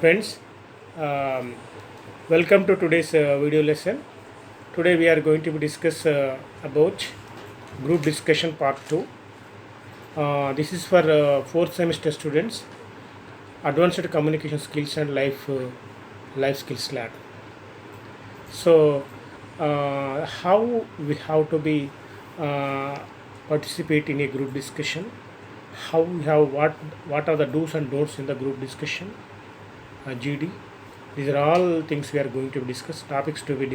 Friends, um, welcome to today's video lesson. Today we are going to discuss about group discussion part 2. This is for fourth semester students, advanced communication skills and life skills lab. So, how we have to be uh, participate in a group discussion? How we have what are the do's and don'ts in the group discussion? GD. These are all things we are going to discuss. Topics to be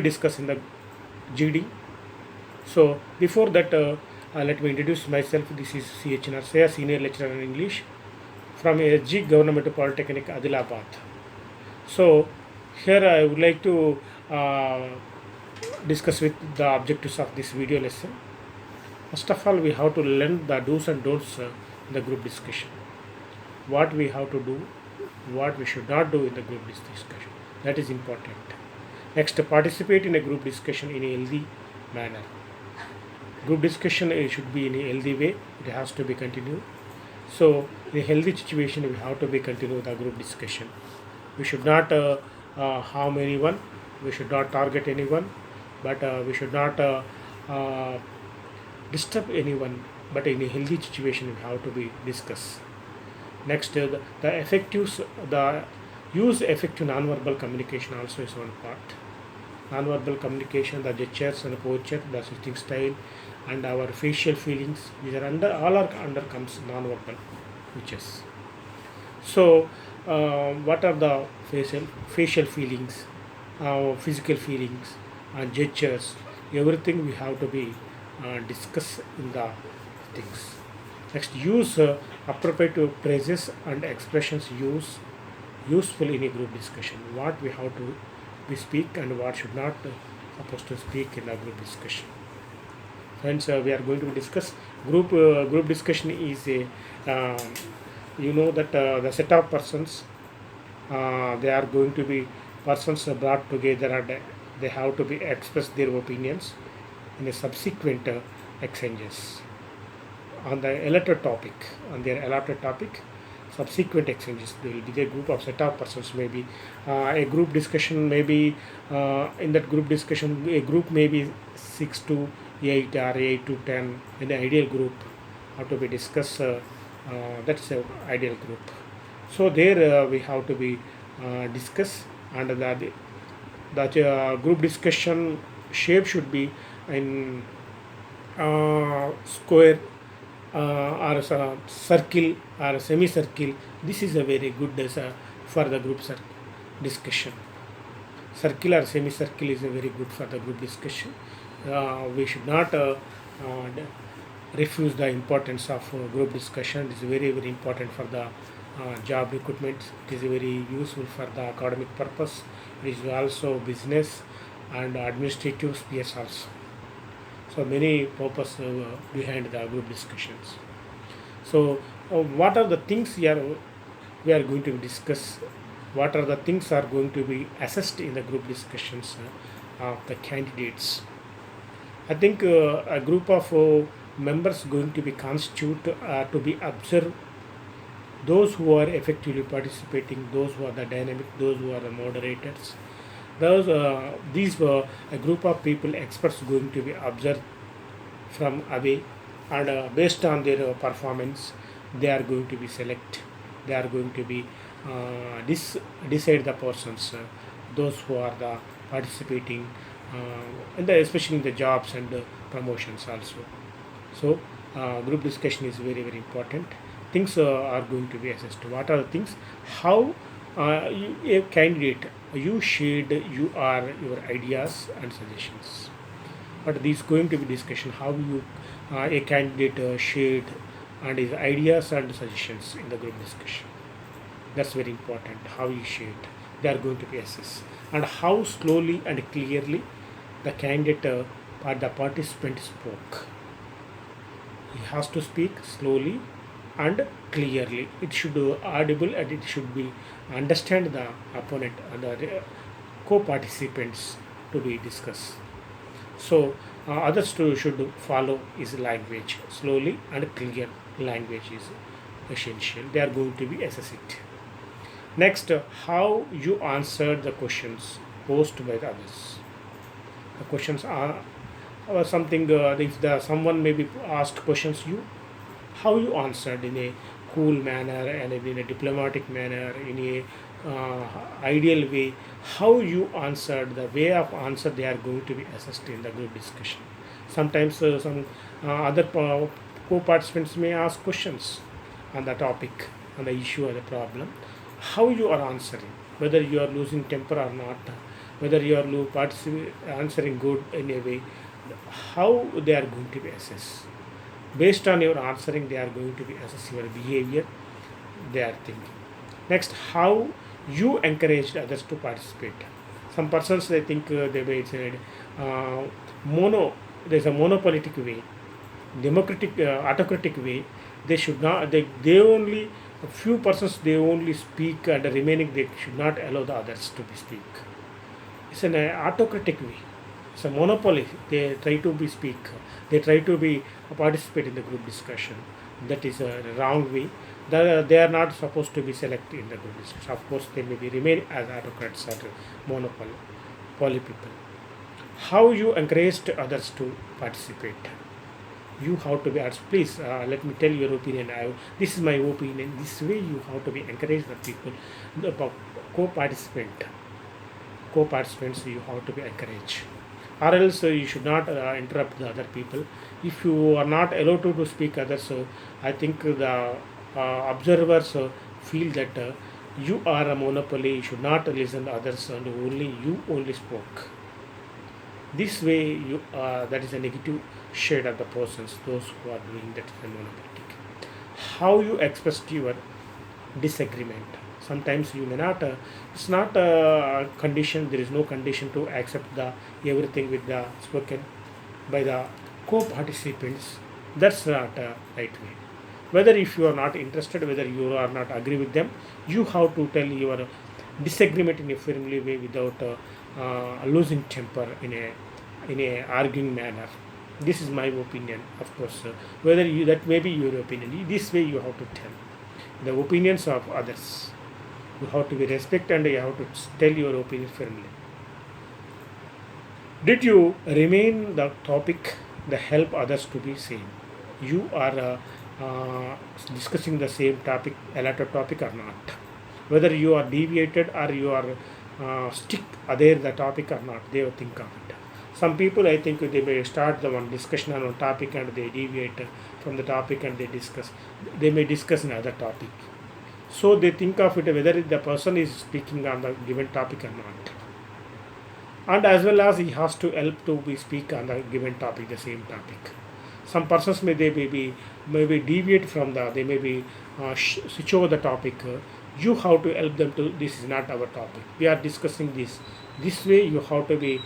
discussed in the GD. So before that, let me introduce myself. This is CH Narsaya, Senior Lecturer in English from SG Government Polytechnic, Adilabad. So here I would like to discuss with the objectives of this video lesson. First of all, we have to learn the do's and don'ts in the group discussion. What we have to do, what we should not do in the group discussion. That is important. Next, participate in a group discussion in a healthy manner. Group discussion should be in a healthy way. It has to be continued. So, in a healthy situation, we have to be continue the group discussion. We should not harm anyone. We should not target anyone. But we should not disturb anyone. But in a healthy situation, we have to be discussed. Next, the use effective nonverbal communication also is one part. Nonverbal communication, the gestures and posture, the sitting style, and our facial feelings. These are under comes nonverbal features. So, what are the facial feelings, physical feelings, and gestures? Everything we have to be discuss in the things. Next, use appropriate phrases and expressions useful in a group discussion. What we have to we speak and what should not supposed to speak in a group discussion. Friends, we are going to discuss group discussion is a you know that the set of persons they are going to be persons brought together and they have to be express their opinions in a subsequent exchanges on the allotted topic, subsequent exchanges. There will be a group of set of persons, maybe a group discussion, maybe in that group discussion, a group may be 6 to 8 or 8 to 10 in the ideal group, how to be discussed. That's the ideal group. So there we have to be discuss, and the group discussion shape should be in square or a circle or a semicircle. This is a very good for the group discussion. Circle or semicircle is a very good for the group discussion. We should not refuse the importance of group discussion. It is very important for the job recruitment. It is very useful for the academic purpose. It is also business and administrative spheres also. So many purpose behind the group discussions. So what are the things we are going to discuss? What are the things are going to be assessed in the group discussions of the candidates? I think a group of members going to be constitute to be observed. Those who are effectively participating, those who are the dynamic, those who are the moderators, these were a group of people, experts going to be observed from away, and based on their performance, they are going to be select. They are going to be decide the persons, those who are the participating, and especially in the jobs and promotions also. So group discussion is very important. Things are going to be assessed. What are the things? How a candidate you shared your ideas and suggestions. But this going to be discussion how you a candidate shared and his ideas and suggestions in the group discussion. That's very important. How you shared, they are going to be assessed, and how slowly and clearly the candidate or the participant spoke. He has to speak slowly and clearly. It should be audible and it should be understand the opponent and the co-participants to be discussed. So others too should follow his language slowly and clear language is essential. They are going to be assess it. Next, how you answered the questions posed by the others. The questions are something, if the someone maybe asked questions, you how you answered in a cool manner and in a diplomatic manner, in a ideal way. How you answered, the way of answer, they are going to be assessed in the group discussion. Sometimes some other co-participants may ask questions on the topic, on the issue or the problem. How you are answering, whether you are losing temper or not, whether you are answering good in a way, how they are going to be assessed. Based on your answering, they are going to be assess your behavior, they are thinking. Next, how you encouraged others to participate. Some persons, they think they may say mono there's a monopolitic way, democratic autocratic way. They should not, they only, a few persons they only speak, and the remaining they should not allow the others to be speak. It's an autocratic way. It's a monopoly. They try to be speak. They try to be participate in the group discussion. That is a wrong way. They are not supposed to be selected in the group discussion. Of course, they may be remain as autocrats or monopoly people. How you encouraged others to participate. You have to be asked, please let me tell your opinion. This is my opinion. This way you have to be encourage the people, the co-participant co-participants, you have to be encouraged, or else you should not interrupt the other people. If you are not allowed to speak others, I think the observers feel that you are a monopoly, you should not listen to others, and only you only spoke. This way you that is a negative shade of the persons, those who are doing that is a monopolistic. How you expressed your disagreement. Sometimes you may not, it's not a condition, there is no condition to accept the everything with the spoken by the co-participants. That's not a right way. Whether if you are not interested, whether you are not agree with them, you have to tell your disagreement in a friendly way without losing temper in a arguing manner. This is my opinion, of course. Whether you, that may be your opinion, this way you have to tell the opinions of others. You have to be respect, and you have to tell your opinion firmly. Did you remain the topic, the help others to be same? You are discussing the same topic, allotted topic or not. Whether you are deviated or you are stick there the topic or not, they will think of it. Some people, I think, they may start the one discussion on one topic and they deviate from the topic and they discuss. They may discuss another topic. So they think of it whether the person is speaking on the given topic or not. And as well as he has to help to be speak on the given topic, the same topic. Some persons may be deviate from the, they may be switch over the topic. You have to help them to, this is not our topic. We are discussing this. This way you have to be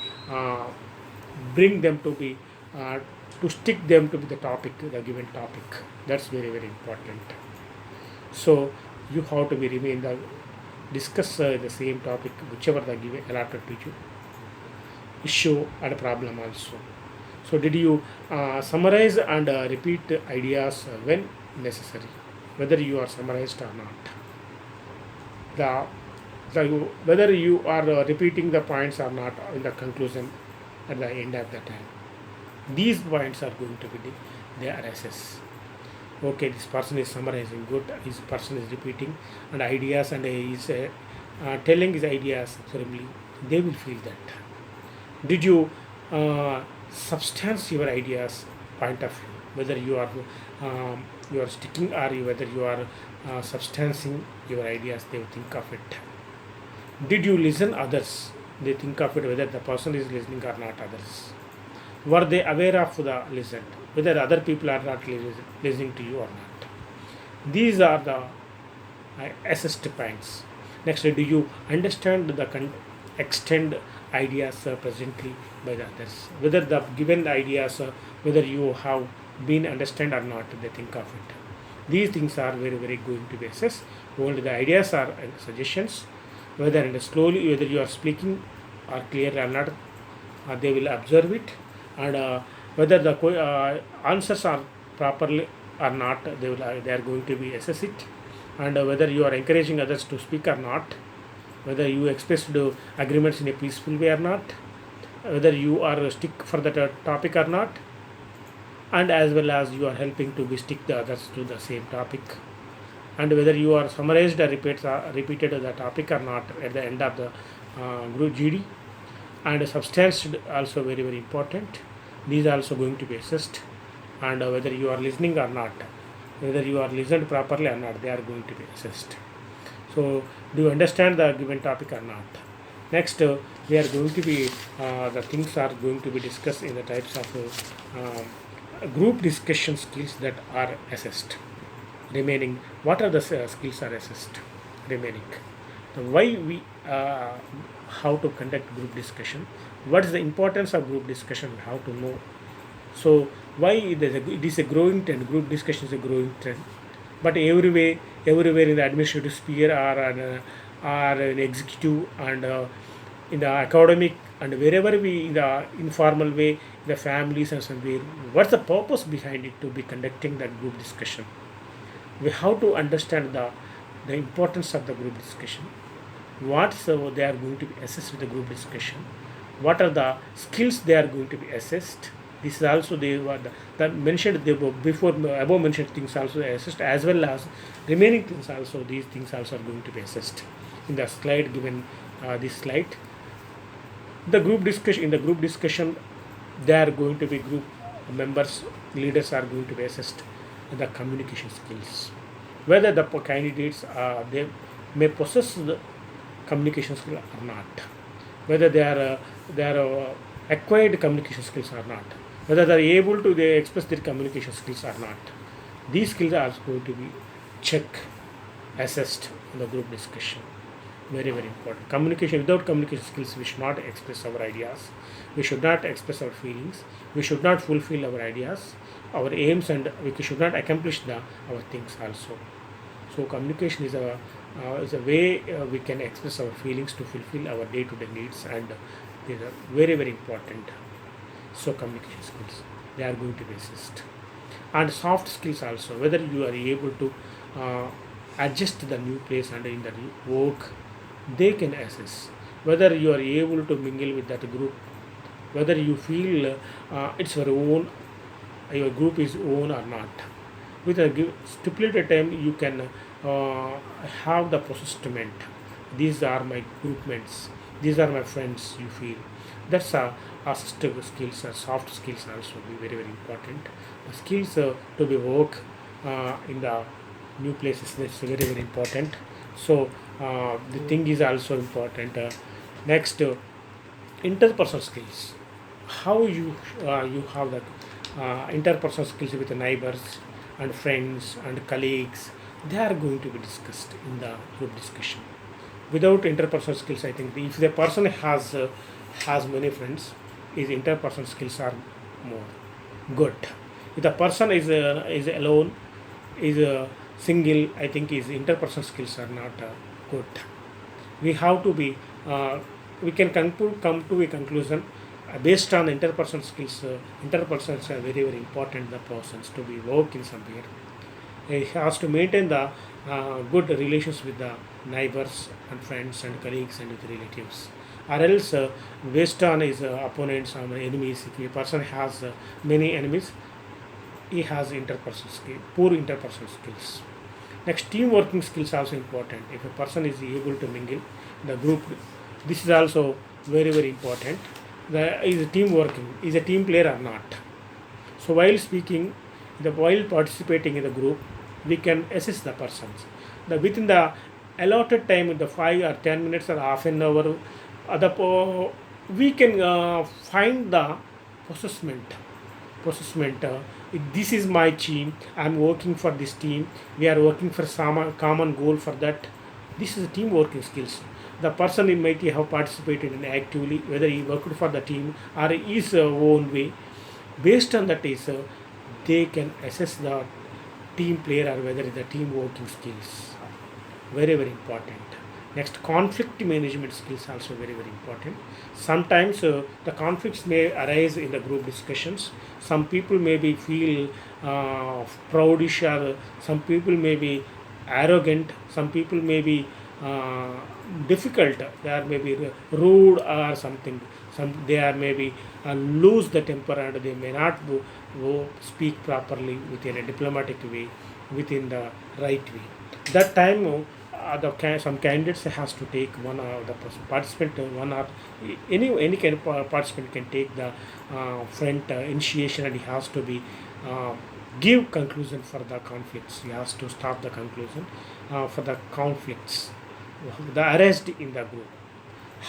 bring them to be to stick them to the topic, the given topic. That's very very important. So you have to be remain the discuss the same topic, whichever the given allotted to you, issue and problem also. So did you summarize and repeat ideas when necessary, whether you are summarized or not. The, whether you are repeating the points or not in the conclusion at the end of the time. These points are going to be they are assessed. Okay, this person is summarizing good, this person is repeating and ideas, and he is telling his ideas firmly. They will feel that. Did you substance your ideas point of view, whether you are sticking or whether you are substancing your ideas, they will think of it. Did you listen others, they think of it whether the person is listening or not others. Were they aware of the listen, whether other people are not listening to you or not. These are the assessed points. Next, do you understand the extend ideas presently by the others, whether the given ideas whether you have been understand or not, they think of it. These things are very very going to be assessed. Only the ideas are suggestions, whether and slowly whether you are speaking or clear or not, they will observe it, and whether the answers are properly or not, they are going to be assess it, and whether you are encouraging others to speak or not, whether you expressed agreements in a peaceful way or not, whether you are stick for that topic or not, and as well as you are helping to be stick the others to the same topic, and whether you are summarized or repeated the topic or not at the end of the group GD, and substance also very very important. These are also going to be assessed, and whether you are listening or not, whether you are listened properly or not, they are going to be assessed. So do you understand the given topic or not? Next, we are going to be the things are going to be discussed in the types of group discussion skills that are assessed. Remaining, what are the skills are assessed? Remaining, the why we how to conduct group discussion, what is the importance of group discussion, how to know. So why it is a growing trend, group discussion is a growing trend, but everywhere in the administrative sphere or in executive and in the academic and wherever we in the informal way, the families and somewhere, what's the purpose behind it to be conducting that group discussion? We have to understand the importance of the group discussion, what they are going to be assessed with the group discussion, what are the skills they are going to be assessed. This is also they were the mentioned before above mentioned things also assessed, as well as remaining things also, these things also are going to be assessed in the slide given. This slide, the group discussion, in the group discussion they are going to be group members, leaders are going to be assessed the communication skills, whether the candidates they may possess the communication skill or not, whether they are acquired communication skills or not, whether they are able to they express their communication skills or not. These skills are going to be checked, assessed in the group discussion. Very very important. Communication, without communication skills we should not express our ideas, we should not express our feelings, we should not fulfill our ideas, our aims, and we should not accomplish our things also. So communication is a way we can express our feelings to fulfill our day-to-day needs, and these are very very important. So communication skills, they are going to be assessed, and soft skills also, whether you are able to adjust to the new place and in the new work, they can assess whether you are able to mingle with that group, whether you feel it's your own, your group is own or not. With a stipulated time you can have the processment, these are my group mates, these are my friends, you feel. That's assistive skills, soft skills also be very very important. The skills to be work in the new places, that's very very important. So the thing is also important. Next, interpersonal skills, how you have the interpersonal skills with the neighbors and friends and colleagues, they are going to be discussed in the group discussion. Without interpersonal skills, I think if the person has many friends, his interpersonal skills are more good. If the person is alone, is single, I think his interpersonal skills are not good. We have to be we can come to a conclusion based on interpersonal skills. Interpersonals are very very important, the persons to be work in somewhere. He has to maintain the good relations with the neighbors and friends and colleagues and with relatives, or else based on his opponents or enemies. If a person has many enemies, he has interpersonal skill, poor interpersonal skills. Next, team working skills also important. If a person is able to mingle the group, this is also very very important. Is a team working, is a team player or not. So while speaking, while participating in the group, we can assess the persons. Within the allotted time, the 5 or 10 minutes or half an hour, we can find the assessment. This is my team, I am working for this team, we are working for some common goal for that. This is team working skills. The person might have participated in actively, whether he worked for the team or his own way. Based on that is they can assess the team player or whether the team working skills. Very very important. Next, conflict management skills also very very important. Sometimes the conflicts may arise in the group discussions. Some people may be feel proudish, or some people may be arrogant, some people may be uh, difficult, they are maybe rude or something, some they are maybe lose the temper and they may not speak properly within a diplomatic way, within the right way. That time some candidates has to take one of the participant, one or any kind of participant can take the front initiation, and he has to be uh, give conclusion for the conflicts. He has to stop the conclusion for the conflicts, the arrest in the group,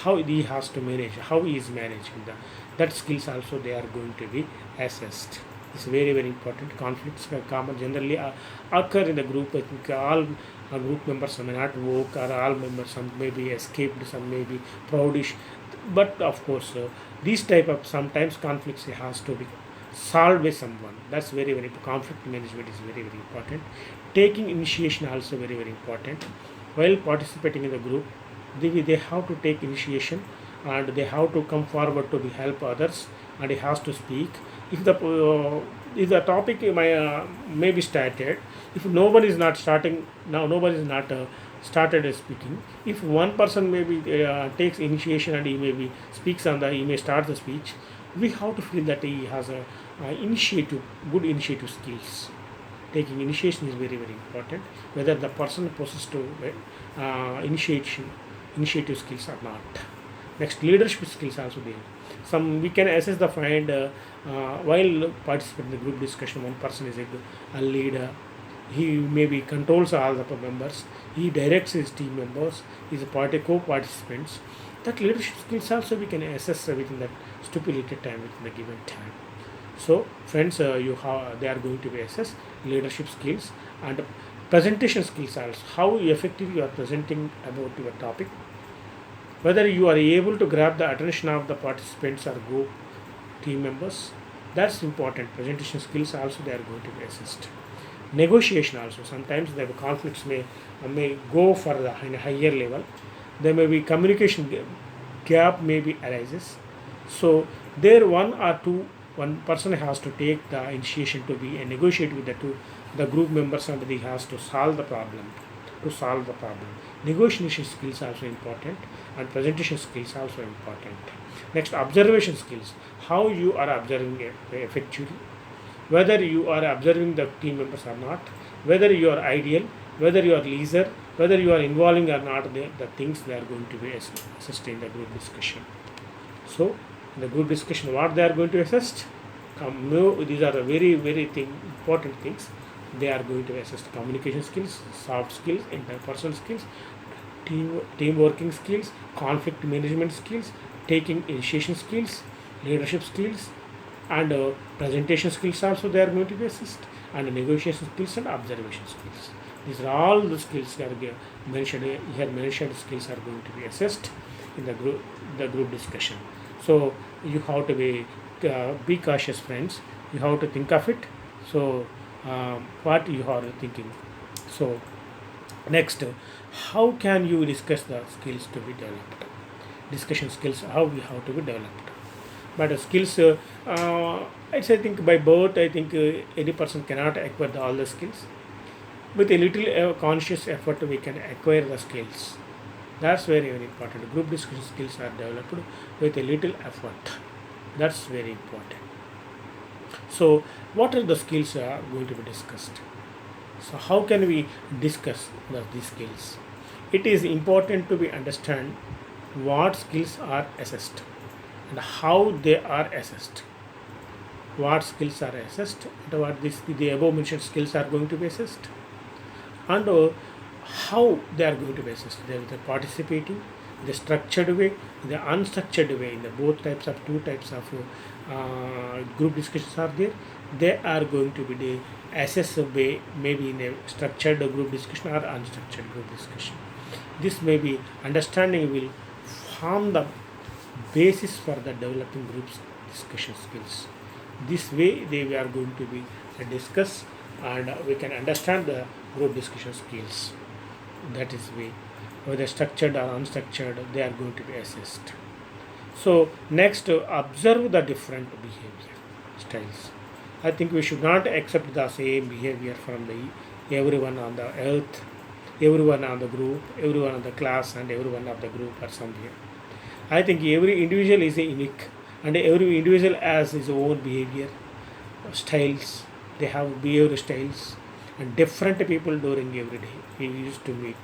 how he has to manage, how he is managing the that skills also they are going to be assessed. It's very very important. Conflicts are common generally occur in the group. I think all group members may not work, or all members some may be escaped, some may be proudish, but of course these type of sometimes conflicts has to be solved by someone. That's very very conflict management is very very important. Taking initiation also very very important. While participating in the group, they have to take initiation, and they have to come forward to be help others, and he has to speak. If the topic may be started, if no one is not starting now, nobody is not started speaking. If one person maybe takes initiation and he maybe speaks on the he may start the speech, we have to feel that he has a initiative, good initiative skills. Taking initiation is very very important, whether the person possesses to initiative skills or not. Next, leadership skills also there. Some we can assess the find while participating in the group discussion. One person is a leader. He maybe controls all the members. He directs his team members. He's a co-participants. That leadership skills also we can assess within that stipulated time, within the given time. So, friends, they are going to be assessed leadership skills and presentation skills also. How effective you are presenting about your topic, whether you are able to grab the attention of the participants or group team members. That's important. Presentation skills also they are going to be assessed. Negotiation also. Sometimes the conflicts may go for the higher level. There may be communication gap maybe arises. So there one person has to take the initiation to be and negotiate with the group members, and he has to solve the problem. Negotiation skills also important, and presentation skills also important. Next, observation skills. How you are observing effectively, whether you are observing the team members or not, whether you are ideal, whether you are leisure, whether you are involving or not, the things they are going to be assessed in the group discussion. So, in the group discussion, what they are going to assess? These are the very, very important things. They are going to assess communication skills, soft skills, interpersonal skills, team working skills, conflict management skills, taking initiation skills, leadership skills, and presentation skills also they are going to be assessed, and negotiation skills and observation skills. These are all the skills that are mentioned here. Mentioned skills are going to be assessed in the group discussion. So you have to be cautious, friends. You have to think of it. So what you are thinking. So next, how can you discuss the skills to be developed? Discussion skills, how we have to be developed. But skills, I think by birth, I think any person cannot acquire all the skills. With a little conscious effort, we can acquire the skills. That's very very important. Group discussion skills are developed with a little effort. That's very important. So, what are the skills going to be discussed? So, how can we discuss these skills? It is important to be understand what skills are assessed and how they are assessed. What skills are assessed, and what the above mentioned skills are going to be assessed, and how they are going to be assessed. They are participating, the structured way, the unstructured way. In the both types of two types of group discussions are there. They are going to be the assessed way, maybe in a structured group discussion or unstructured group discussion. This may be understanding will form the basis for the developing groups discussion skills. This way we are going to be discuss, and we can understand the group discussion skills. That is way, whether structured or unstructured, they are going to be assessed. So next, observe the different behavior styles. I think we should not accept the same behavior from the everyone on the earth. everyone on the group, everyone on the class, and everyone of the group are somewhere. I think every individual is a unique, and every individual has his own behavior styles. They have behavior styles, and different people during every day we used to meet.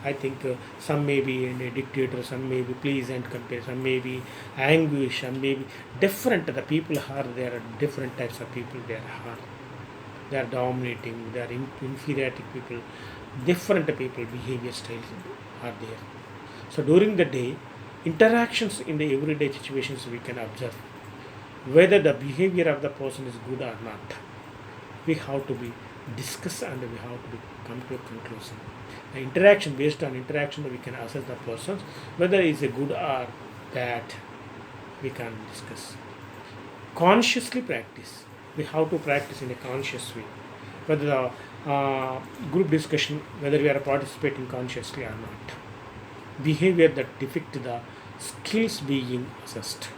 I think some may be in a dictator, some may be pleasant compared, some may be anguish, some may be different. The people are there are different types of people there are. They are dominating, they are inferiority people, different people behavior styles are there. So during the day, interactions in the everyday situations we can observe whether the behavior of the person is good or not. We have to be discuss and we have to be come to a conclusion. The interaction based on interaction we can assess the persons whether it's a good or bad. We can discuss. Consciously practice. We have to practice in a conscious way. Whether the group discussion, whether we are participating consciously or not. Behavior that depict the skills being assessed.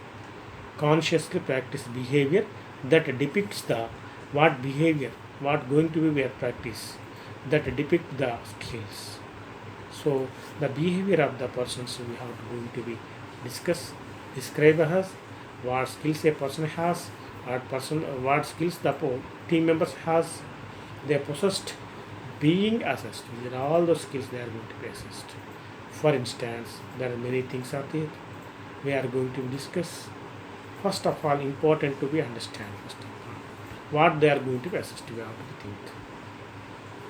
Consciously practice behavior that depicts the what behavior, what going to be where practice that depict the skills. So the behavior of the persons we have going to be discuss, describe as what skills a person has, what skills the team members has, they possessed, being assessed. These are all those skills they are going to be assessed. For instance, there are many things out there we are going to discuss. First of all, important to be understand first of all what they are going to be assessed. We have to think,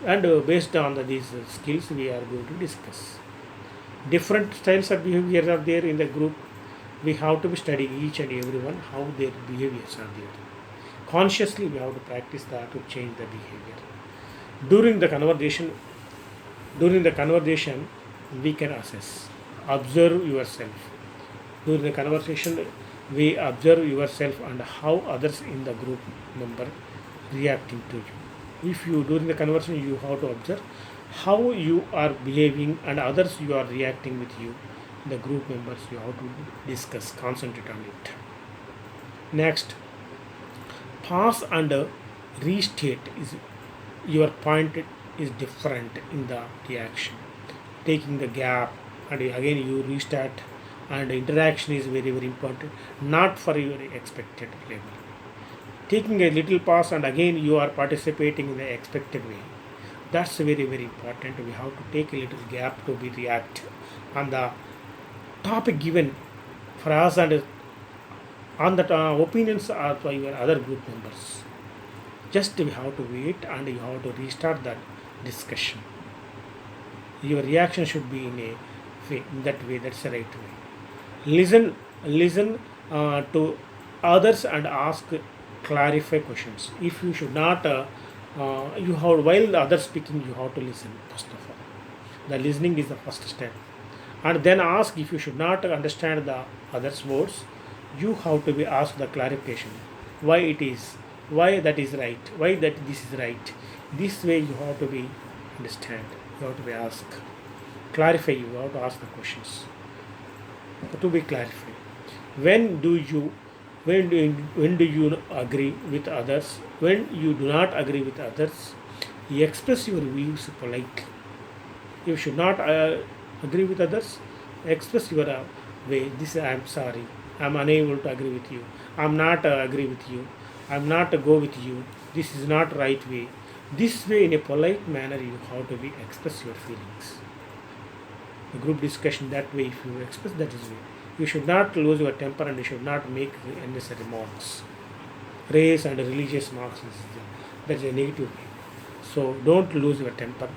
and based on these skills, we are going to discuss. Different styles of behavior are there in the group. We have to be studying each and everyone how their behaviors are there. Consciously, we have to practice that to change the behavior. During the conversation, we can assess. Observe yourself. During the conversation, we observe yourself and how others in the group member reacting to you. If you during the conversation you have to observe how you are behaving and others you are reacting with you, the group members you have to discuss, concentrate on it. Next, pause and restate is your point is different in the reaction. Taking the gap and again you restart, and interaction is very very important, not for your expected level. Taking a little pause and again you are participating in the expected way. That's very very important. We have to take a little gap to be react on the topic given for us and on the opinions of your other group members. Just we have to wait and you have to restart that discussion. Your reaction should be in a way, in that way. That's the right way. Listen to others and ask clarify questions. If you should not you have while the other speaking you have to listen first of all. The listening is the first step, and then ask. If you should not understand the others words, you have to be asked the clarification, why it is, why that is right, why that this is right. This way you have to be understand, you have to be asked, clarify. You have to ask the questions to be clarified. When do you agree with others? When you do not agree with others, you express your views politely. You should not agree with others. Express your way. This I am sorry. I am unable to agree with you. I am not agree with you. I am not go with you. This is not right way. This way, in a polite manner, you have to be express your feelings. The group discussion that way. If you express that is way, you should not lose your temper and you should not make unnecessary remarks. Race and religious marks that is a negative way. So don't lose your temper.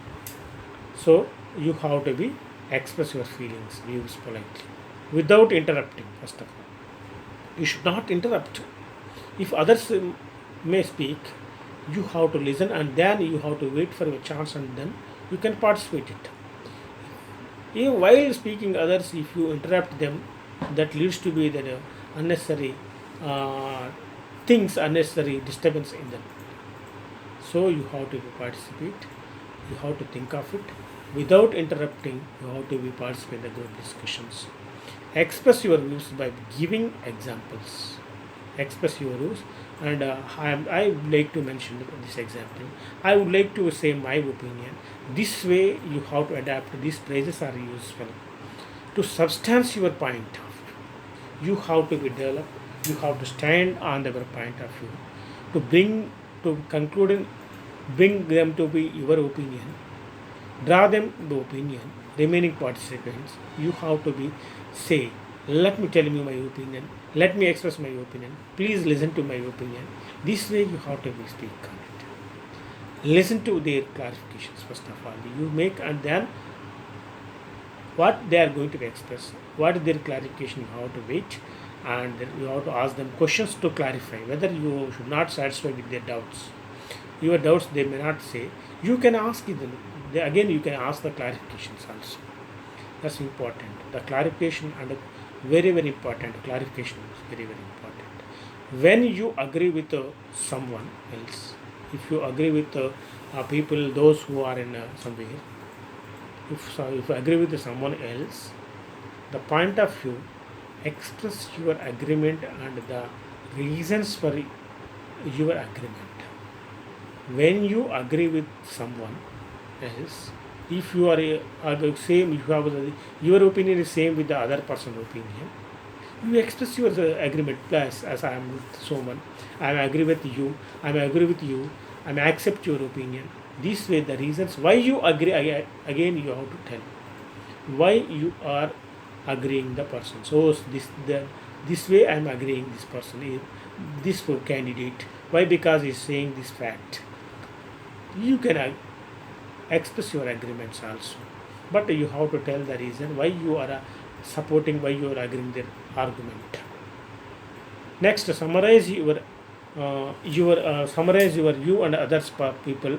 So you have to be express your feelings, views politely, without interrupting. First of all, you should not interrupt. If others may speak, you have to listen and then you have to wait for your chance and then you can participate it. Even while speaking others, if you interrupt them, that leads to be the unnecessary things, unnecessary disturbance in them. So you have to participate. You have to think of it without interrupting. You have to be participate in the group discussions. Express your views by giving examples. express your views. And I would like to mention this example. I would like to say my opinion. This way you have to adapt. These phrases are useful to substance your point of view. You have to be developed. You have to stand on their point of view to bring to conclude and bring them to be your opinion. Draw them the opinion. Remaining participants, you have to be say, let me tell you my opinion. Let me express my opinion. Please listen to my opinion. This way you have to be speak on it. Listen to their clarifications first of all. You make and then what they are going to express, what is their clarification, you have to wait, and then you have to ask them questions to clarify whether you should not satisfy with their doubts. Your doubts they may not say. You can ask them. Again, you can ask the clarifications also. That's important. The clarification and the very very important clarification is very very important. When you agree with someone else, if you agree with people, those who are in somewhere, if you agree with someone else, the point of view, express your agreement and the reasons for your agreement. When you agree with someone else, if you are the same, if you have your opinion is same with the other person's opinion, you express your agreement. Plus, as I am with someone, I agree with you, I agree with you, I accept your opinion. This way, the reasons why you agree again you have to tell why you are agreeing the person. So this way I am agreeing this person is this for candidate. Why? Because he is saying this fact. You can express your agreements also, but you have to tell the reason why you are supporting, why you are agreeing their argument. Next, summarize your you and others people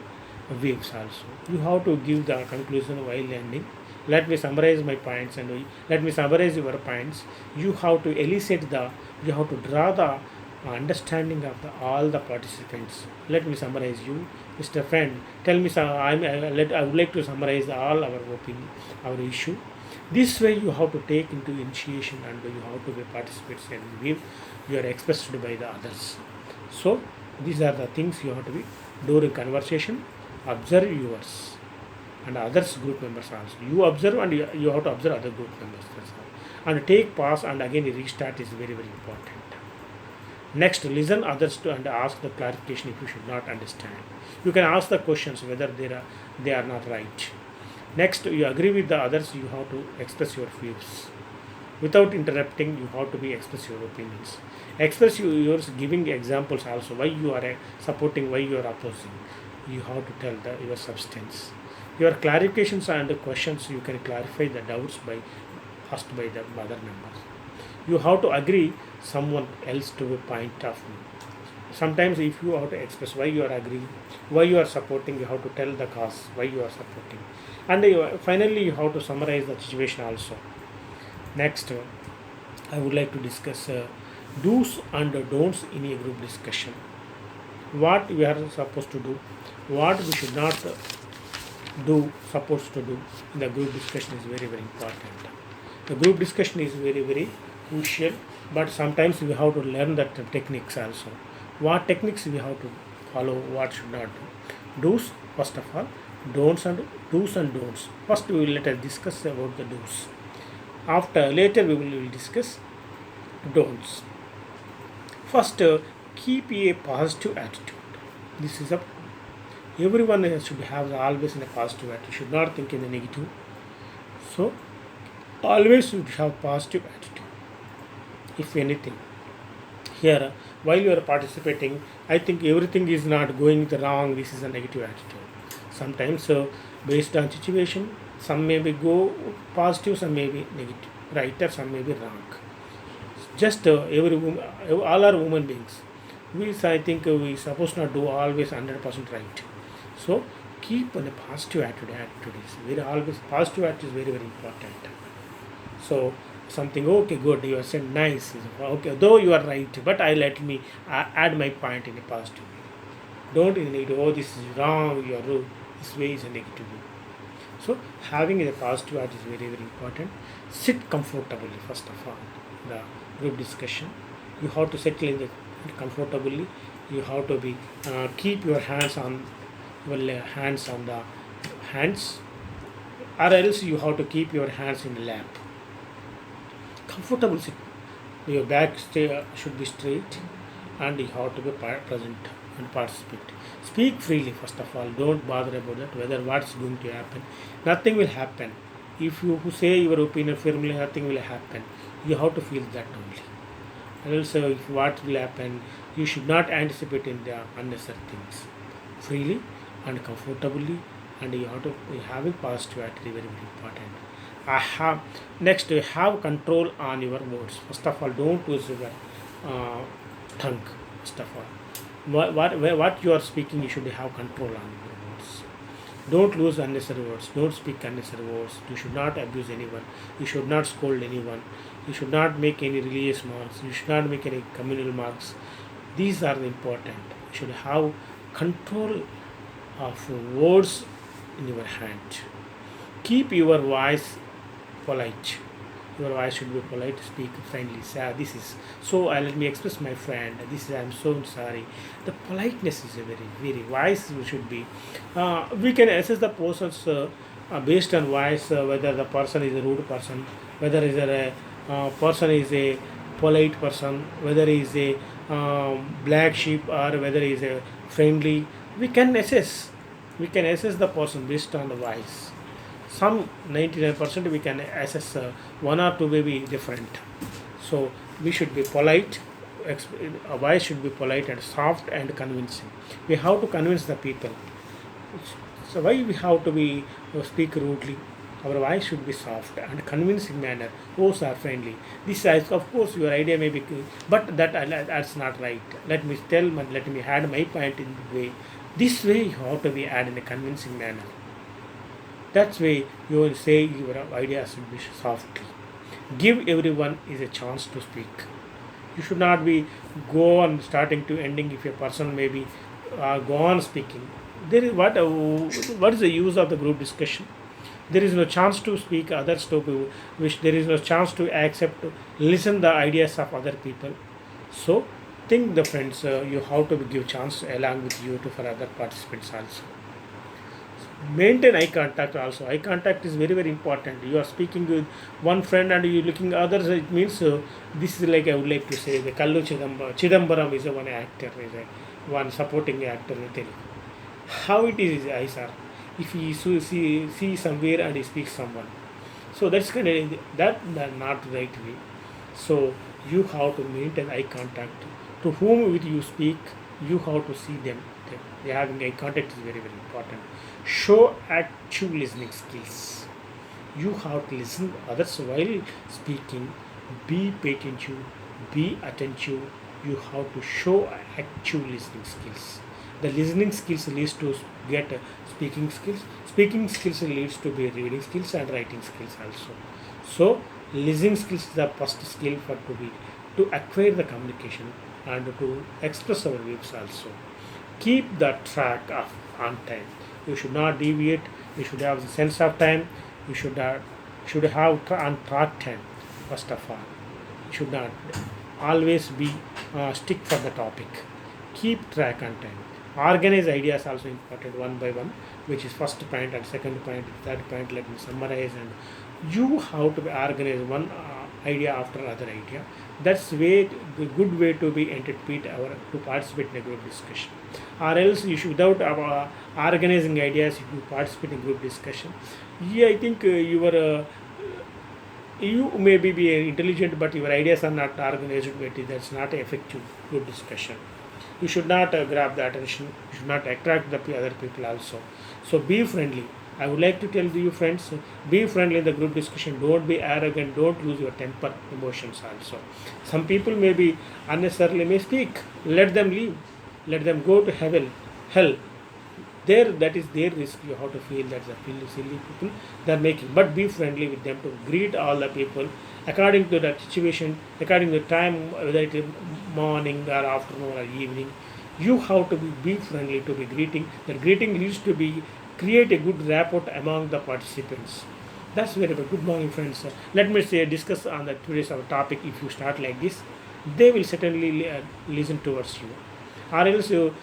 views also. You have to give the conclusion while ending. Let me summarize my points and let me summarize your points. You have to elicit the, you have to draw the understanding of all the participants. Let me summarize you, Mr. Friend. Tell me, I would like to summarize all our opinion, our issue. This way, you have to take into initiation and you have to be participants and give you are expressed by the others. So, these are the things you have to be during conversation. Observe yours and others group members also. You observe and you have to observe other group members also. And take pause and again restart is very very important. Next, listen others to and ask the clarification if you should not understand. You can ask the questions whether they are not right. Next, you agree with the others, you have to express your views. Without interrupting, you have to be express your opinions. Express yours, giving examples also, why you are supporting, why you are opposing. You have to tell your substance. Your clarifications and questions, you can clarify the doubts by asked by the other members. You have to agree someone else to a point of view. Sometimes if you have to express why you are agreeing, why you are supporting, you have to tell the cause why you are supporting. And finally you have to summarize the situation also. Next, I would like to discuss do's and don'ts in a group discussion. What we are supposed to do, what we should not supposed to do in the group discussion is very very important. The group discussion is very very crucial, but sometimes we have to learn that techniques also. What techniques we have to follow, what should not do. Do's first of all, don'ts and do's and don'ts. First we will let us discuss about the do's. After later we will discuss don'ts. First, keep a positive attitude. This is a everyone should have always in a positive attitude. Should not think in the negative. So always should have positive attitude. If anything, here while you are participating, I think everything is not going the wrong. This is a negative attitude. Sometimes based on situation, some may be go positive, some may be negative, right, or some may be wrong. Just every woman, all are human beings. I think we supposed not do always 100% right. So keep on a positive attitude. Attitude is very always positive attitude is very very important. So something okay good you are saying nice okay though you are right, but I let me add my point in a positive way. Don't in it oh this is wrong you are rude. This way is a negative way. So having a positive attitude is very very important. Sit comfortably first of all. The group discussion, you have to settle in the and comfortably. You have to be keep your hands on hands on the hands, or else you have to keep your hands in the lap. Comfortable sit. Your back should be straight, and you have to be present and participate. Speak freely first of all. Don't bother about that whether what's going to happen. Nothing will happen. If you say your opinion firmly, nothing will happen. You have to feel that only. And also, if what will happen, you should not anticipate in the unnecessary things. Freely and comfortably, and you have to be having positive attitude, very very important. I have next you have control on your words. First of all, don't use your uh, tongue. First of all, what you are speaking, you should have control on your words. Don't lose unnecessary words. Don't speak unnecessary words. You should not abuse anyone. You should not scold anyone. You should not make any religious marks. You should not make any communal marks. These are the important. You should have control of words in your hand. Keep your voice polite. Your voice should be polite. Speak friendly. Say, this is so. Let me express my friend. This is I'm so sorry. The politeness is a very very wise. You should be. We can assess the persons based on voice whether the person is a rude person, whether is a person is a polite person, whether he is a black sheep or whether he is a friendly. We can assess. We can assess the person based on the voice. Some 99% we can assess one or two may be different. So we should be polite. A voice should be polite and soft and convincing. We have to convince the people. So why we have to be speak rudely? Our voice should be soft and convincing manner. Words are friendly. This is, of course, your idea may be, but that's not right. Let me tell, let me add my point in the way. This way you have to be add in a convincing manner. That's way you will say your ideas should be softly. Give everyone is a chance to speak. You should not be go on starting to ending if a person maybe go on speaking. There is what is the use of the group discussion? There is no chance to speak others to which there is no chance to accept listen the ideas of other people. So think the friends you have to give chance along with you to for other participants also. Maintain eye contact also. Eye contact is very very important. You are speaking with one friend and you looking others. It means this is like I would like to say the Kallu Chidambaram is a one actor, is a one supporting actor in Telugu. How it is his eyes are. If he see somewhere and he speaks someone, so that's kind of that not right way. So you have to maintain eye contact. To whom with you speak, you have to see them. They having eye contact is very very important. Show active listening skills. You have to listen others while speaking. Be attentive. Be attentive. You have to show active listening skills. The listening skills leads to get speaking skills. Speaking skills leads to be reading skills and writing skills also. So listening skills is the first skill for to be to acquire the communication and to express our views also. Keep the track of on time. You should not deviate. You should have the sense of time. You should have on track time. First of all, you should not always be stick for the topic. Keep track on time. Organize ideas also important one by one, which is first point and second point, third point. Let me summarize and you have to be organize one idea after other idea. That's way the good way to be entertained or to participate in a group discussion. Or else you should without organizing ideas, if you participate in group discussion, yeah, I think you may be intelligent, but your ideas are not organized. That's not an effective group discussion. You should not grab the attention. You should not attract the other people also. So be friendly. I would like to tell you friends, be friendly in the group discussion. Don't be arrogant. Don't lose your temper, emotions also. Some people may be unnecessarily may speak. Let them leave. Let them go to heaven, hell. There, that is their risk. You have to feel that's the feel silly people they are making. But be friendly with them to greet all the people according to that situation, according to the time, whether it is morning or afternoon or evening. You have to be friendly to be greeting. That greeting needs to be create a good rapport among the participants. That's very good. Good morning, friends. Let me say discuss on the today's our topic. If you start like this, they will certainly listen towards you. Or else you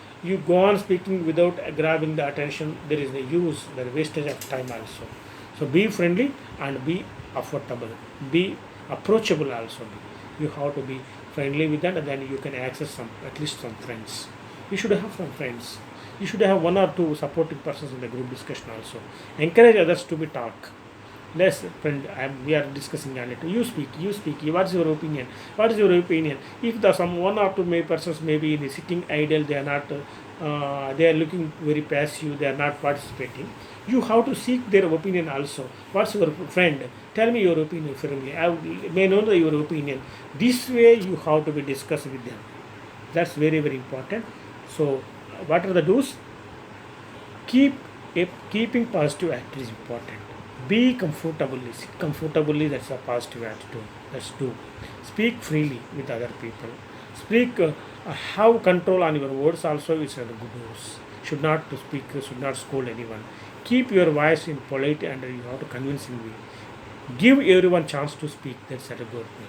go on speaking without grabbing the attention, there is the use, the wastage of time also. So be friendly and be affordable, be approachable also. You have to be friendly with that, and then you can access some, at least some friends. You should have some friends. You should have one or two supporting persons in the group discussion also. Encourage others to be talk. Less friend, we are discussing on it. You speak, you speak. What's your opinion? What is your opinion? If the some one or two may persons may be in the sitting idle, they are not, they are looking very passive, they are not participating. You have to seek their opinion also. What's your friend? Tell me your opinion for me. May know your opinion. This way you have to be discussed with them. That's very very important. So, what are the do's? Keep keeping positive attitude is important. Be comfortably, sit comfortably. That's a positive attitude. That's do. Speak freely with other people. Speak. Have control on your words. Also, is a good news. Should not to speak. Should not scold anyone. Keep your voice in polite and you have to convincing way. Give everyone chance to speak. That's a good way.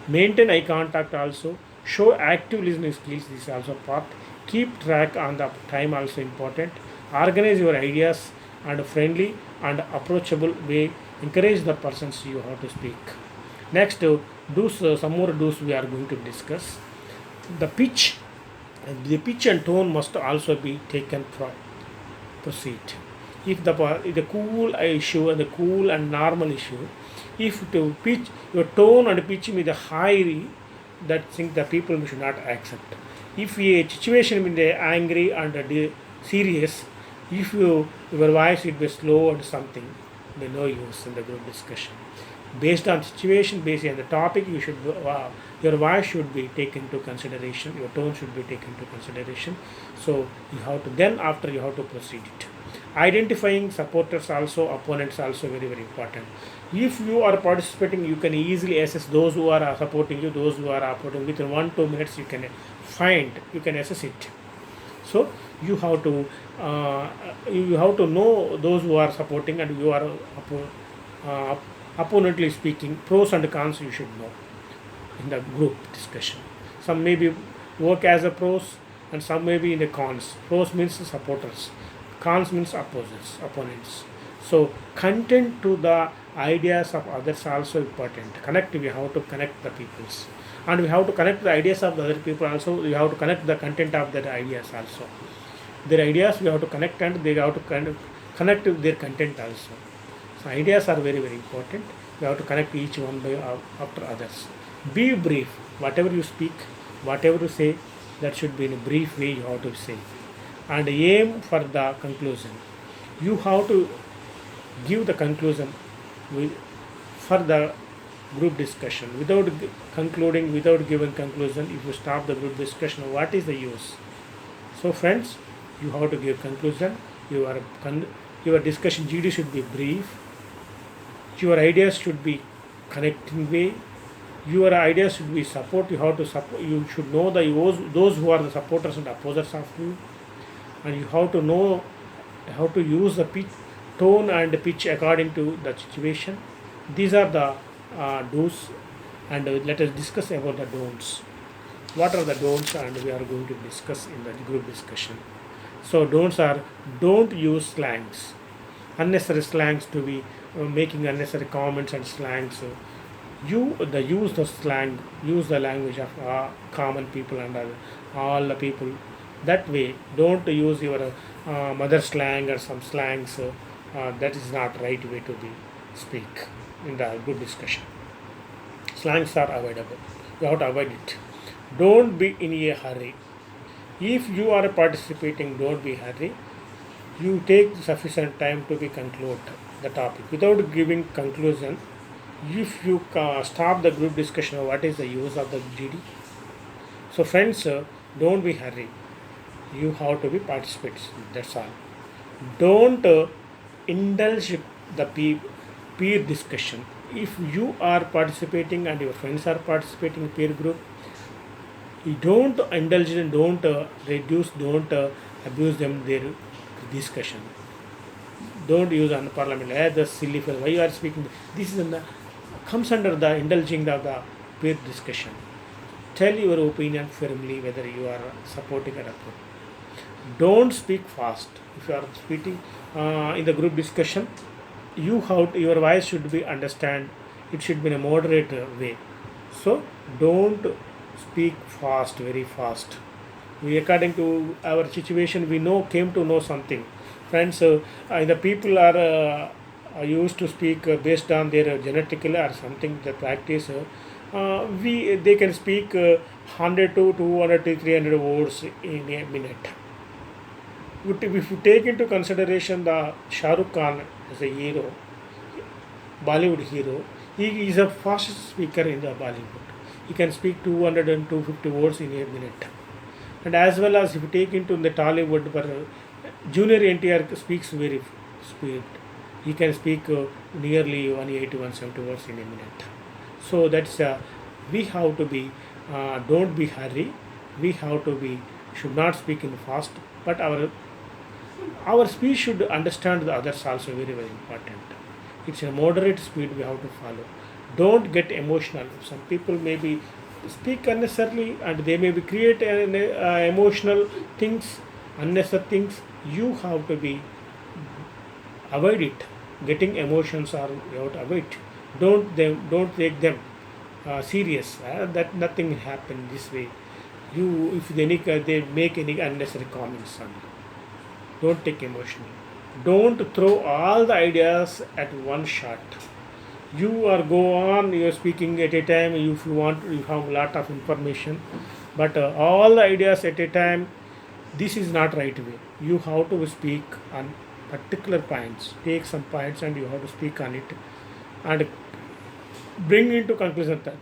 Maintain eye contact also. Show active listening skills. This is also part. Keep track on the time also important. Organize your ideas and friendly and approachable way. Encourage the persons you have to speak. Next, do's, some more do's we are going to discuss. The pitch, the pitch and tone must also be taken from proceed. If the cool issue and the cool and normal issue, if to pitch your tone and pitch with the high, that thing the people should not accept. If a situation with the angry and serious, if your voice will be slow and something, they no use in the group discussion. Based on situation, based on the topic, you should your voice should be taken into consideration. Your tone should be taken into consideration. So you have to then after you have to proceed it. Identifying supporters also, opponents also very very important. If you are participating, you can easily assess those who are supporting you, those who are opposing. Within 1-2 minutes, you can find, you can assess it. So you have to know those who are supporting and you are opponently speaking. Pros and cons you should know in the group discussion. Some may be work as a pros and some may be in the cons. Pros means supporters, cons means opponents. So content to the ideas of others also important. Connect, we have to connect the peoples, and we have to connect the ideas of the other people also. We have to connect the content of their ideas also. Their ideas we have to connect and they have to connect with their content also. So ideas are very very important. We have to connect each one by after others. Be brief. Whatever you speak, whatever you say, that should be in a brief way you have to say, and aim for the conclusion. You have to give the conclusion for the group discussion. Without concluding, without giving conclusion, if you stop the group discussion, what is the use? So friends, you have to give conclusion. Your discussion GD should be brief. Your ideas should be connecting way. Your ideas should be support. You have to support. You should know those who are the supporters and opposers of you, and you have to know how to use the pitch, tone and pitch according to the situation. These are the do's, and let us discuss about the don'ts. What are the don'ts, and we are going to discuss in the group discussion. So don'ts are: don't use slangs, unnecessary slangs to be making unnecessary comments and slangs. Use the slang, use the language of common people and all the people. That way, don't use your mother slang or some slangs. That is not right way to be speak in the good discussion. Slangs are avoidable. You have to avoid it. Don't be in a hurry. If you are participating, don't be hurry. You take sufficient time to be conclude the topic without giving conclusion. If you stop the group discussion, what is the use of the GD? So friends, don't be hurry. You have to be participants. That's all. Don't indulge the peer discussion. If you are participating and your friends are participating in peer group, you don't indulge and don't reduce, don't abuse them their discussion. Don't use on the parliament. The silly fellow. Why you are speaking? This is comes under the indulging of the peer discussion. tell your opinion firmly whether you are supporting or opposing. Don't speak fast. If you are speaking in the group discussion, your voice should be understand. It should be in a moderate way. So don't speak fast, very fast. We, according to our situation, we know came to know something. Friends, the people are used to speak based on their genetical or something the practice. We they can speak 100 to 200 to 300 words in a minute. If you take into consideration the Shah Rukh Khan as a hero, Bollywood hero, he is a fastest speaker in the Bollywood. He can speak 200 and 250 words in a minute. And as well as if you take into the Tollywood, but Junior NTR speaks very speed. He can speak nearly 180 170 words in a minute. So that's we have to be don't be hurry. We have to be should not speak in fast, but our speech should understand the others also very very important. It's a moderate speed we have to follow. Don't get emotional. Some people maybe speak unnecessarily and they may be create emotional things, unnecessary things. You have to be avoid it. Getting emotions are you have to avoid. Don't take them serious. That nothing will happen this way. You if they make any unnecessary comments on you. Don't take emotional. Don't throw all the ideas at one shot. You are go on. You are speaking at a time. If you want, you have a lot of information, but all the ideas at a time. This is not right way. You have to speak on particular points. Take some points and you have to speak on it, and bring into conclusion that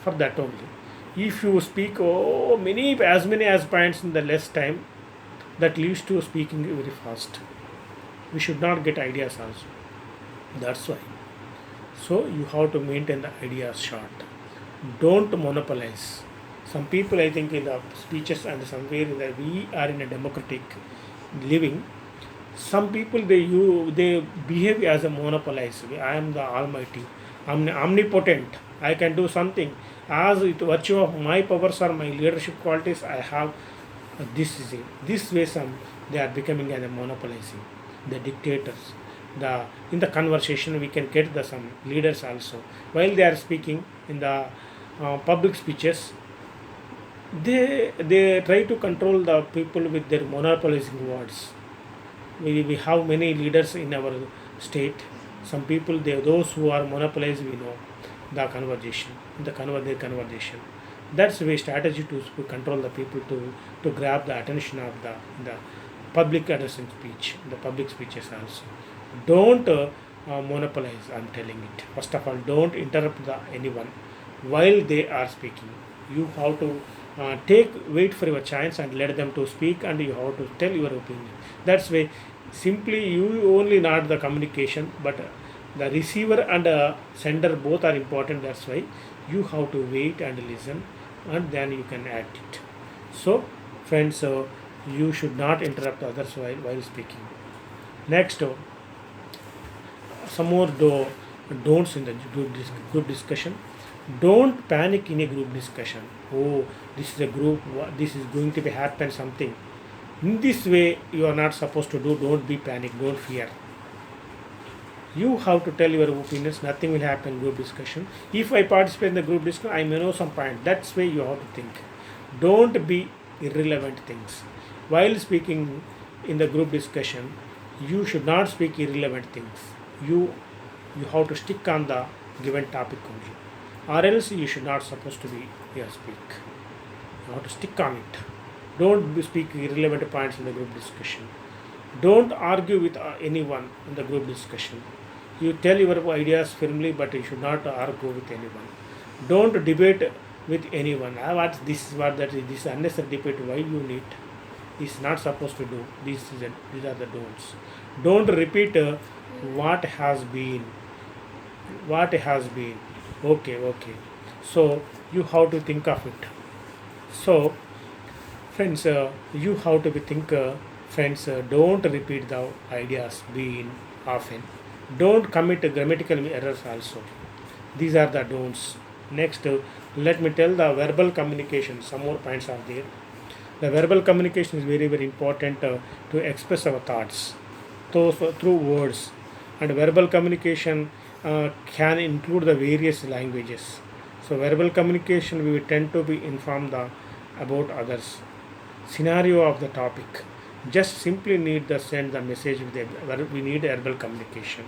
for that only. If you speak many as points in the less time, that leads to speaking very fast. We should not get ideas also. That's why. So you have to maintain the ideas short. Don't monopolize. Some people, I think, in the speeches and somewhere that we are in a democratic living. Some people they behave as a monopolize. I am the Almighty. I'm omnipotent. I can do something. As with virtue of my powers or my leadership qualities, I have this is it. This way, some they are becoming as a monopolizing. The dictators. In the conversation we can get some leaders also while they are speaking in the public speeches. They try to control the people with their monopolizing words. We have many leaders in our state. Some people those who are monopolized we know the conversation their conversation. That's the way strategy to control the people to grab the attention of the public addressing speech, the public speeches also. Don't monopolize. I'm telling it. First of all, don't interrupt anyone while they are speaking. You have to wait for your chance and let them to speak, and you have to tell your opinion. That's why simply you only not the communication, but the receiver and sender both are important. That's why you have to wait and listen, and then you can act it. So, friends, you should not interrupt others while speaking. Next, some more don'ts in the group discussion. Don't panic in a group discussion. Oh, this is a group. This is going to be happen something. In this way, you are not supposed to do. Don't be panic. Don't fear. You have to tell your opinions. Nothing will happen in group discussion. If I participate in the group discussion, I may know some point. That's way you have to think. Don't be irrelevant things. While speaking in the group discussion, you should not speak irrelevant things. You have to stick on the given topic only, or else you should not supposed to be here speak. You have to stick on it. Don't speak irrelevant points in the group discussion. Don't argue with anyone in the group discussion. You tell your ideas firmly, but you should not argue with anyone. Don't debate with anyone. What this is what that is. This unnecessary debate. Why you need? Is not supposed to do. These are the don'ts. Don't repeat what has been. What has been. Okay. So you have to think of it. So, friends, you have to be thinker. Friends, don't repeat the ideas been often. Don't commit grammatical errors also. These are the don'ts. Next, let me tell the verbal communication. Some more points are there. The verbal communication is very very important to express our thoughts through words, and verbal communication can include the various languages. So verbal communication we tend to be informed about others. Scenario of the topic. Just simply need to send the message with we need verbal communication.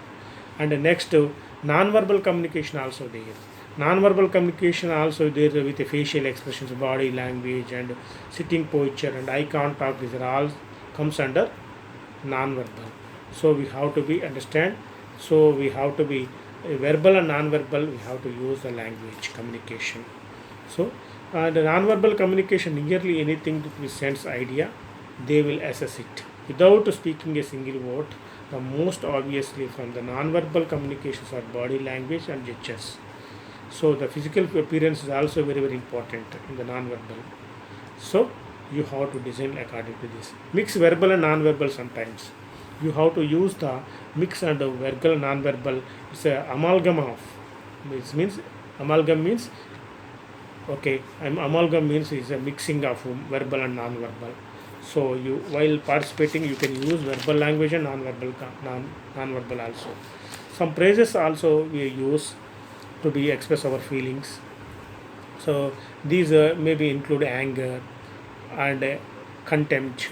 And next, non-verbal communication also there. Non-verbal communication also there with the facial expressions, body language, and sitting posture and eye contact. These are all comes under non-verbal. So we have to be understand. So we have to be verbal and non-verbal. We have to use the language communication. So the non-verbal communication, nearly anything that we sense idea, they will assess it without speaking a single word. The most obviously from the non-verbal communications are body language and gestures. So the physical appearance is also very very important in the non-verbal. So you have to design according to this. Mix verbal and non-verbal sometimes. You have to use the mix and the verbal non-verbal. It's a amalgam of. It means amalgam means okay. Amalgam means is a mixing of verbal and non-verbal. So you while participating you can use verbal language and non-verbal non-verbal also. Some phrases also we use to be express our feelings. So these maybe include anger and contempt,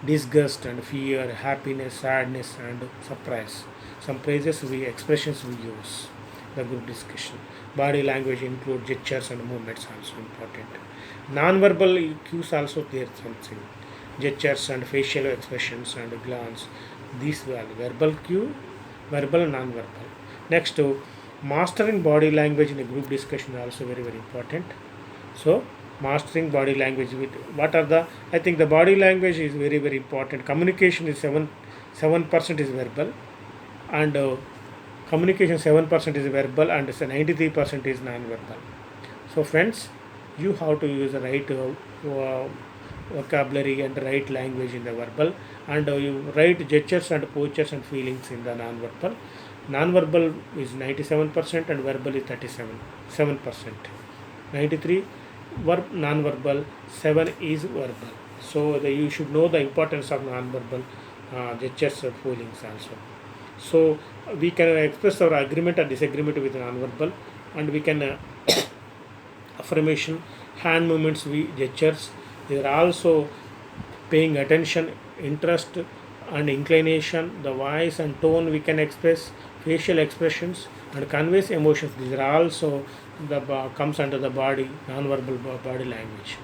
disgust and fear, happiness, sadness and surprise. Some phrases we expressions we use. The group discussion. Body language include gestures and movements also important. Non-verbal cues also there something. Gestures and facial expressions and glance. These are verbal cue, verbal and non-verbal. Next, mastering body language in a group discussion also very very important. So mastering body language with what are the, I think the body language is very very important. Communication is 7% is verbal, and communication 7% is verbal, and 93% is non-verbal. So friends, you have to use the right vocabulary and right language in the verbal, and you write gestures and postures and feelings in the non-verbal. Non-verbal is 97% and verbal is 7%. 93 non-verbal, 7 is verbal. So you should know the importance of non-verbal gestures and feelings also. So we can express our agreement or disagreement with non-verbal, and we can affirmation, hand movements, gestures. They are also paying attention, interest and inclination, the voice and tone we can express, facial expressions and conveys emotions. These are also the comes under the body non-verbal body language.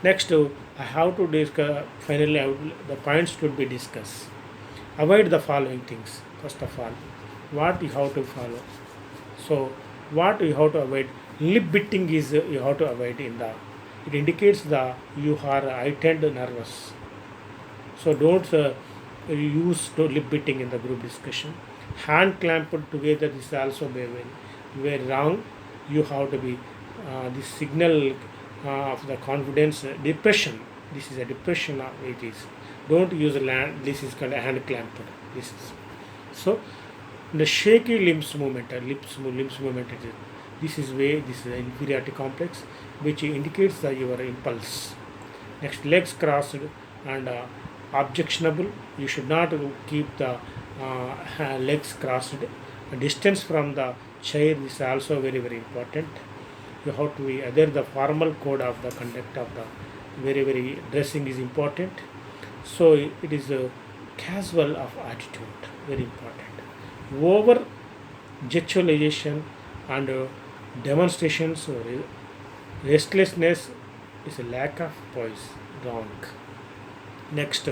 Next, I have to discuss. Finally, the points should be discussed. Avoid the following things. First of all, what you have to follow. So, what you have to avoid. Lip biting is you have to avoid in the. It indicates the you are heightened nervous. So don't use lip biting in the group discussion. Hand clamped together is also very wrong. You have to be the signal of the confidence depression. This is a depression it is. Don't use this is called a hand clamped. This is so the shaky limbs movement, limbs movement. This is an inferiority complex which indicates your impulse. Next, legs crossed and objectionable. You should not keep the legs crossed. Distance from the chair is also very very important. You have to be either the formal code of the conduct of the very very dressing is important. So it is a casual of attitude, very important. Over gestualization and demonstrations or restlessness is a lack of poise, wrong. Next,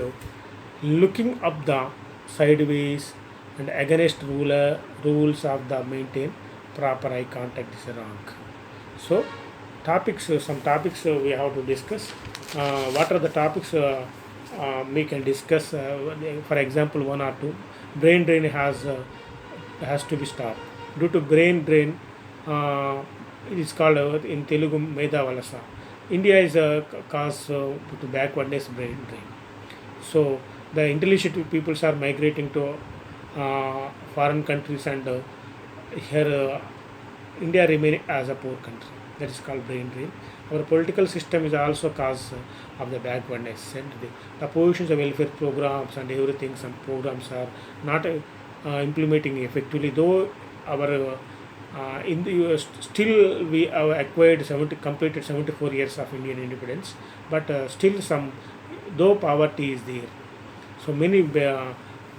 looking up the sideways and against rules of the maintain proper eye contact is wrong. So some topics we have to discuss. What are the topics we can discuss? For example, one or two. Brain drain has to be stopped. Due to brain drain, it is called in Telugu Meda Valasa. India is a cause to backwardness brain drain. So the intelligent peoples are migrating to foreign countries, and here India remaining as a poor country. That is called brain drain. Our political system is also cause of the backwardness, and the positions of welfare programs and everything. Some programs are not implementing effectively. Though our in the US, still we have acquired 70, completed 74 years of Indian independence, but still some, though poverty is there, so many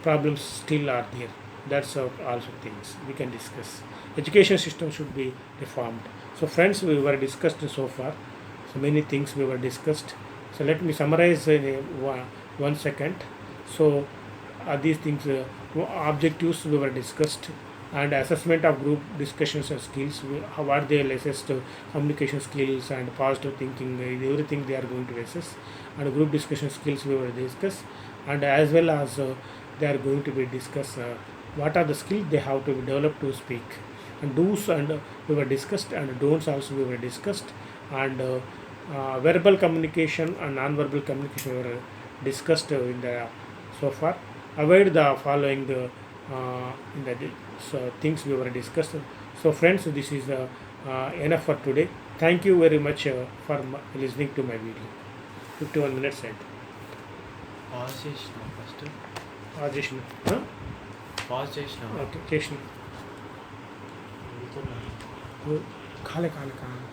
problems still are there. That's also things we can discuss. Education system should be reformed. So friends, we were discussed so far. So many things we were discussed. So let me summarize in 1 second. So these things, objectives we were discussed, and assessment of group discussions and skills. How are they assessed? Communication skills and positive thinking, everything they are going to assess. And group discussion skills we will discuss, and as well as they are going to be discuss what are the skills they have to develop to speak, and do's and we were discussed, and don'ts also we were discussed, and verbal communication and non-verbal communication we were discussed in the so far. Avoid the following the in the so things we were discussed. So friends, this is enough for today. Thank you very much for listening to my video. 51 minutes end. Pause చేసిన first చేసిన pause చేసిన okay చేసిన కాలే కాలే కాలే